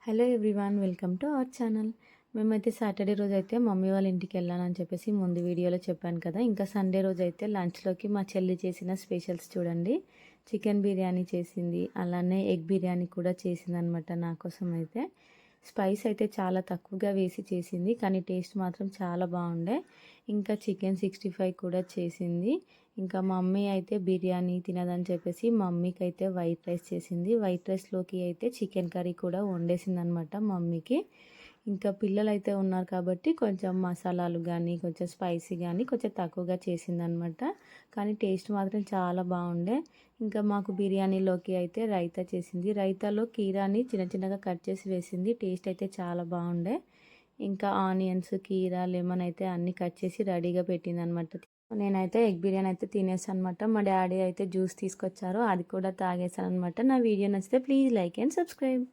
Hello everyone, welcome to our channel. మేమైతే Saturday రోజు అయితే మమ్మీ వాళ్ళ ఇంటికి వెళ్ళానని చెప్పేసి ముందు వీడియోలో చెప్పాను కదా. ఇంకా సండే రోజు అయితే లంచ్లోకి మా చెల్లి చేసిన స్పెషల్స్ చూడండి. చికెన్ బిర్యానీ చేసింది, అలానే ఎగ్ బిర్యానీ కూడా చేసింది అనమాట. నా కోసం అయితే స్పైస్ అయితే చాలా తక్కువగా వేసి చేసింది, కానీ టేస్ట్ మాత్రం చాలా బాగుండే. ఇంకా చికెన్ 65 కూడా చేసింది. ఇంకా మమ్మీ అయితే బిర్యానీ తినదని చెప్పేసి మమ్మీకి అయితే వైట్ రైస్ చేసింది. వైట్ రైస్లోకి అయితే చికెన్ కర్రీ కూడా వండేసింది అనమాట మమ్మీకి. ఇంకా పిల్లలు అయితే ఉన్నారు కాబట్టి కొంచెం మసాలాలు కానీ కొంచెం స్పైసీ కానీ కొంచెం తక్కువగా చేసిందనమాట. కానీ టేస్ట్ మాత్రం చాలా బాగుండే. ఇంకా మాకు బిర్యానీలోకి అయితే రైతా చేసింది. రైతాలో కీరాని చిన్న చిన్నగా కట్ చేసి వేసింది. టేస్ట్ అయితే చాలా బాగుండే. ఇంకా ఆనియన్స్, కీరా, లెమన్ అయితే అన్నీ కట్ చేసి రెడీగా పెట్టింది అనమాట. నేనైతే ఎగ్ బిర్యానీ అయితే తినేసాను అనమాట. మా డాడీ అయితే జ్యూస్ తీసుకొచ్చారు, అది కూడా తాగేసాను అనమాట. నా వీడియో నచ్చితే ప్లీజ్ లైక్ అండ్ సబ్స్క్రైబ్.